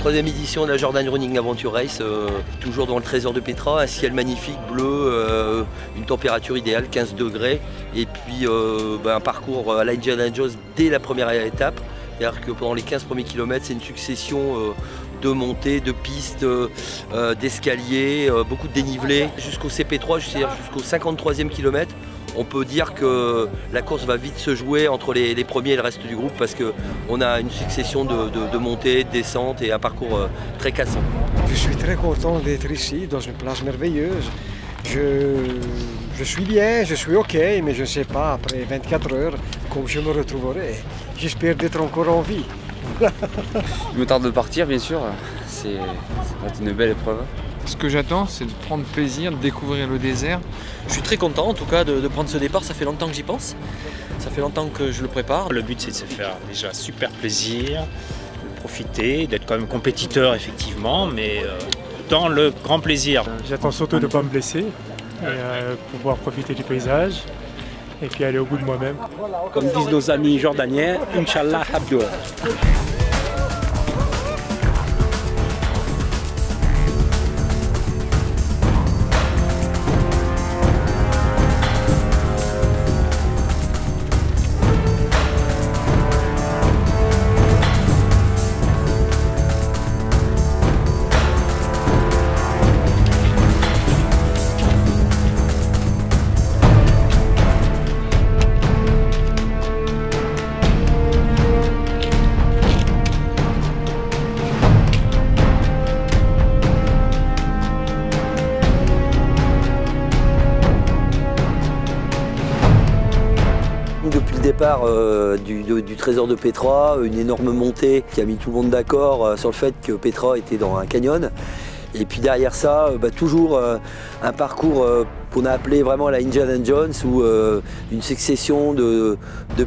troisième édition de la Jordan Running Adventure Race, toujours dans le trésor de Petra, un ciel magnifique, bleu, une température idéale, 15 degrés, et puis un parcours à l'Indiana Jones dès la première étape. C'est-à-dire que pendant les 15 premiers kilomètres, c'est une succession de montées, de pistes, d'escaliers, beaucoup de dénivelé. Jusqu'au CP3, c'est-à-dire jusqu'au 53e kilomètre, on peut dire que la course va vite se jouer entre les premiers et le reste du groupe parce qu'on a une succession de montées, de descentes et un parcours très cassant. Je suis très content d'être ici, dans une place merveilleuse. Je suis bien, je suis ok, mais je ne sais pas après 24 heures comment je me retrouverai. J'espère d'être encore en vie. Il me tarde de partir, bien sûr. Ça va être une belle épreuve. Ce que j'attends, c'est de prendre plaisir, de découvrir le désert. Je suis très content en tout cas de prendre ce départ, ça fait longtemps que j'y pense. Ça fait longtemps que je le prépare. Le but c'est de se faire déjà super plaisir, de profiter, d'être quand même compétiteur effectivement, mais dans le grand plaisir. J'attends surtout de ne pas me blesser et pouvoir profiter du paysage et puis aller au bout de moi-même. Comme disent nos amis jordaniens, Inch'Allah Abdou. Depuis le départ du trésor de Petra, une énorme montée qui a mis tout le monde d'accord sur le fait que Petra était dans un canyon. Et puis derrière ça, toujours un parcours qu'on a appelé vraiment la Indiana Jones, où une succession de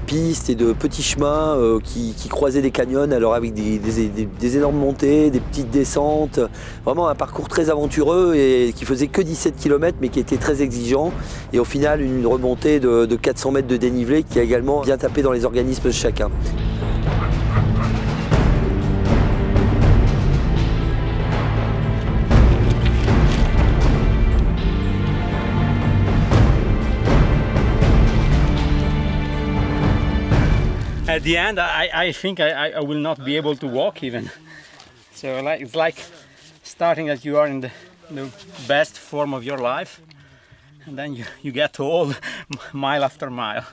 pistes et de petits chemins qui croisaient des canyons, alors avec des énormes montées, des petites descentes. Vraiment un parcours très aventureux et qui faisait que 17 km mais qui était très exigeant. Et au final, une remontée de 400 mètres de dénivelé qui a également bien tapé dans les organismes de chacun. At the end, I think I will not be able to walk even. So it's like starting that you are in the best form of your life, and then you get old mile after mile.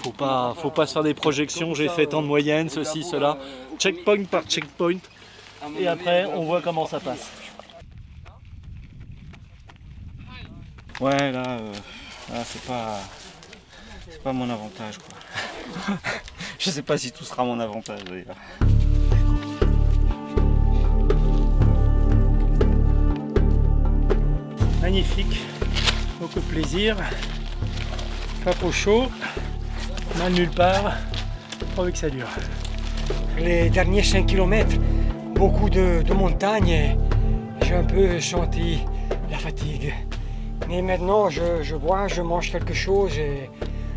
Faut pas se faire des projections, j'ai fait tant de moyenne, ceci, cela, checkpoint par checkpoint, et après on voit comment ça passe. Ouais, là c'est pas mon avantage quoi. Je sais pas si tout sera mon avantage d'ailleurs. Magnifique, beaucoup de plaisir, pas trop chaud, mal nulle part, pourvu que ça dure. Les derniers 5 km, beaucoup de montagnes et j'ai un peu senti la fatigue. Mais maintenant, je bois, je mange quelque chose et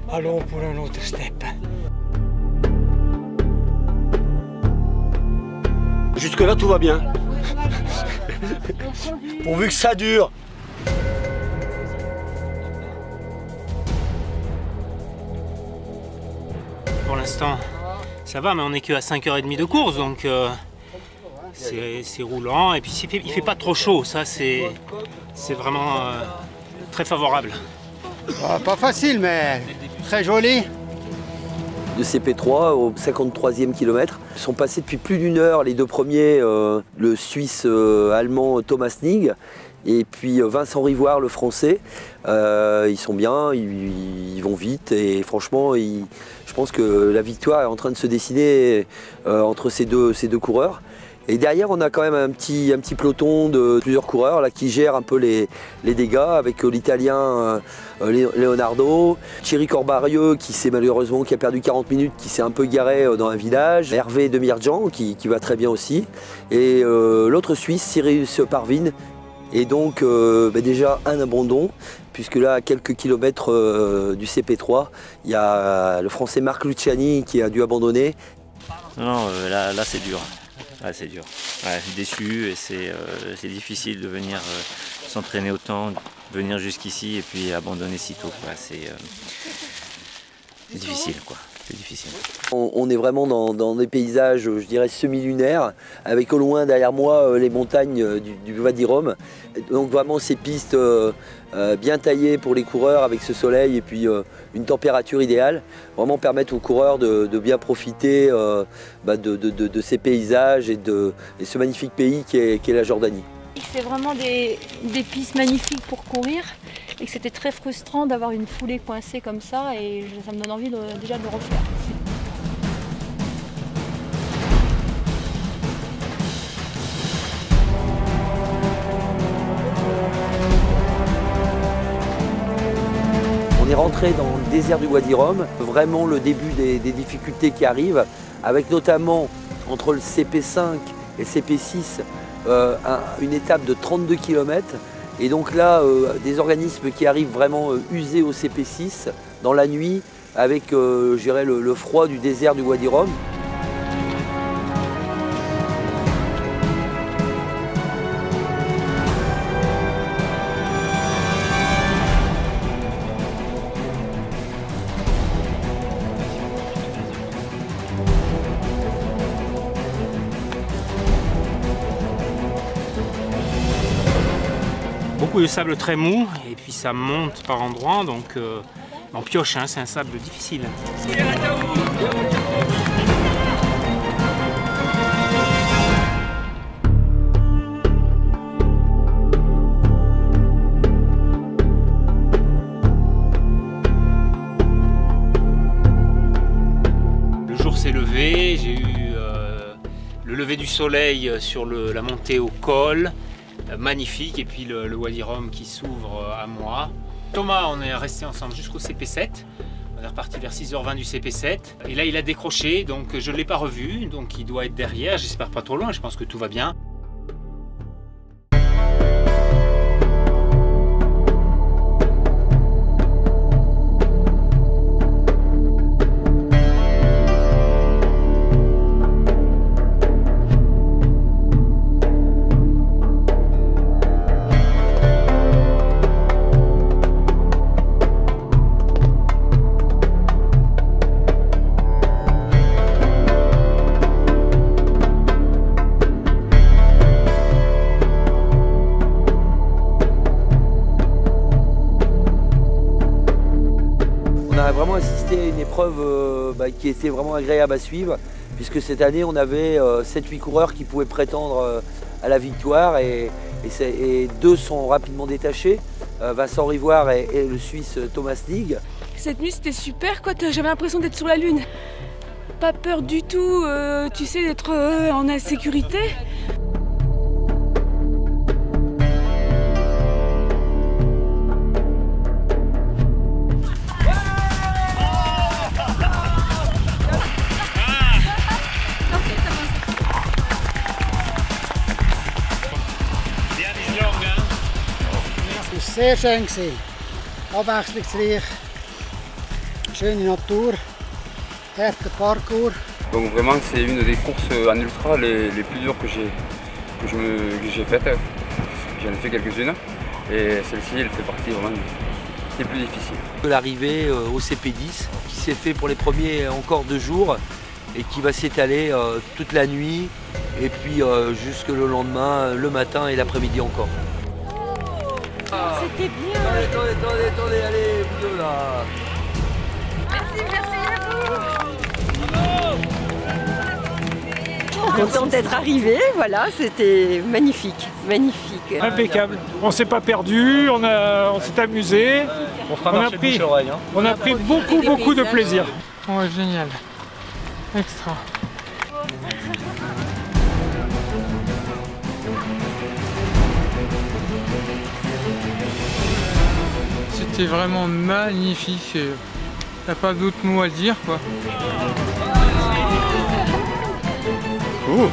allons pour un autre step. Jusque-là, tout va bien. Pourvu que ça dure. Pour l'instant, ça va, mais on n'est qu'à 5h30 de course, donc c'est roulant. Et puis il fait pas trop chaud, ça c'est vraiment très favorable. Pas facile, mais très joli. De CP3 au 53e kilomètre. Ils sont passés depuis plus d'une heure, les deux premiers, le Suisse allemand Thomas Nig et puis Vincent Rivoire, le Français. Ils sont bien, ils vont vite et franchement, je pense que la victoire est en train de se dessiner entre ces deux coureurs. Et derrière, on a quand même un petit peloton de plusieurs coureurs là, qui gèrent un peu les dégâts avec l'Italien Leonardo, Thierry Corbarieux qui a perdu 40 minutes, qui s'est un peu garé dans un village, Hervé Demirjan qui va très bien aussi, et l'autre Suisse, Cyrus Parvin. Et donc déjà un abandon, puisque là à quelques kilomètres du CP3, il y a le Français Marc Luciani qui a dû abandonner. Non, là c'est dur. Là c'est dur. Ouais, déçu et c'est difficile de venir s'entraîner autant, venir jusqu'ici et puis abandonner si tôt. C'est difficile quoi. C'est difficile. On est vraiment dans des paysages, je dirais, semi-lunaires, avec au loin derrière moi les montagnes du Wadi Rum. Donc vraiment ces pistes bien taillées pour les coureurs avec ce soleil et puis une température idéale, vraiment permettent aux coureurs de bien profiter de ces paysages et de ce magnifique pays qu'est la Jordanie. C'est vraiment des pistes magnifiques pour courir et que c'était très frustrant d'avoir une foulée coincée comme ça et ça me donne envie déjà de le refaire. On est rentré dans le désert du Wadi Rum, vraiment le début des difficultés qui arrivent, avec notamment entre le CP5 et le CP6 une étape de 32 km. Et donc là, des organismes qui arrivent vraiment usés au CP6 dans la nuit avec je dirais, le froid du désert du Wadi Rum. Beaucoup de sable très mou et puis ça monte par endroits, donc on pioche, c'est un sable difficile. Le jour s'est levé, j'ai eu le lever du soleil sur la montée au col. Magnifique, et puis le Wadi Rum qui s'ouvre à moi. Thomas, on est resté ensemble jusqu'au CP7. On est reparti vers 6h20 du CP7. Et là, il a décroché, donc je ne l'ai pas revu. Donc il doit être derrière, j'espère pas trop loin, je pense que tout va bien. On a vraiment assisté à une épreuve qui était vraiment agréable à suivre, puisque cette année on avait 7-8 coureurs qui pouvaient prétendre à la victoire et deux sont rapidement détachés, Vincent Rivoire et le Suisse Thomas Snig. Cette nuit c'était super, j'avais l'impression d'être sur la lune. Pas peur du tout, tu sais, d'être en insécurité. Sehr schön gewesen. Abwechslungsreich, schöne Natur, harter Parcours. Donc vraiment c'est une des courses en ultra les plus dures que j'ai faites. J'en ai fait quelques-unes et celle-ci elle fait partie vraiment des plus difficiles. L'arrivée au CP10 qui s'est fait pour les premiers encore 2 jours et qui va s'étaler toute la nuit et puis jusque le lendemain, le matin et l'après-midi encore. C'était bien. Attendez, allez, vous deux là. Merci à vous. Contente d'être arrivée, voilà, c'était magnifique, magnifique. Impeccable. On s'est pas perdu, on s'est amusé. On a pris beaucoup de plaisir. Ouais, génial. Extra. C'était vraiment magnifique. Il n'y a pas d'autre mot à dire, quoi. Ooh,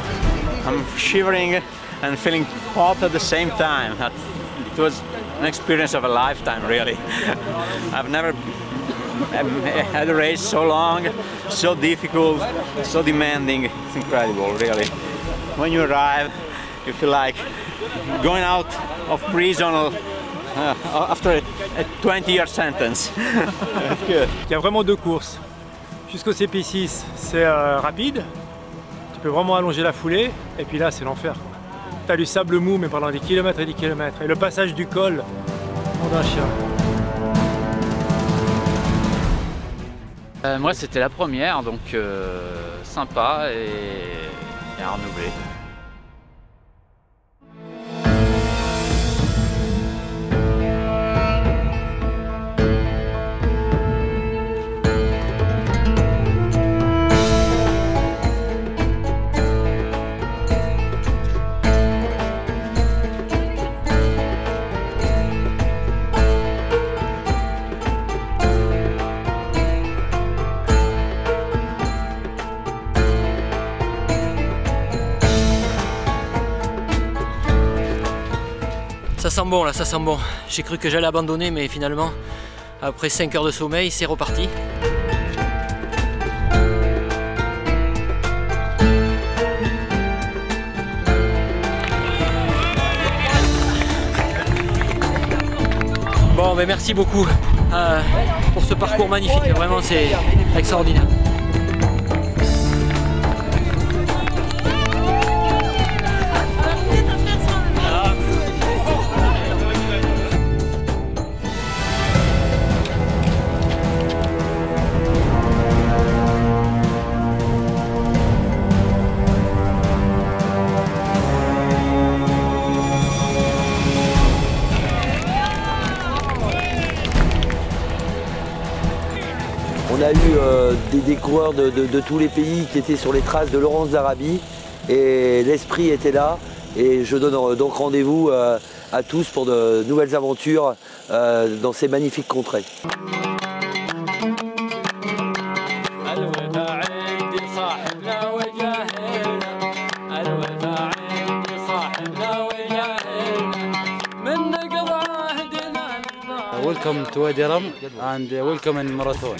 I'm shivering and feeling hot at the same time. It was an experience of a lifetime, really. I've never had a race so long, so difficult, so demanding. It's incredible, really. When you arrive, you feel like going out of prison after a 20-year sentence. Il y a vraiment deux courses. Jusqu'au CP6, c'est rapide. Tu peux vraiment allonger la foulée. Et puis là, c'est l'enfer. Tu as du sable mou, mais pendant des kilomètres et des kilomètres. Et le passage du col, nom d'un chien. Moi c'était la première, donc sympa et à renouveler. Ça sent bon là, ça sent bon. J'ai cru que j'allais abandonner, mais finalement, après 5 heures de sommeil, c'est reparti. Bon, mais merci beaucoup pour ce parcours magnifique. Vraiment, c'est extraordinaire. On a eu des coureurs de tous les pays qui étaient sur les traces de Laurence d'Arabie et l'esprit était là et je donne donc rendez-vous à tous pour de nouvelles aventures dans ces magnifiques contrées. Welcome to Wadi Rum and welcome in Marathon.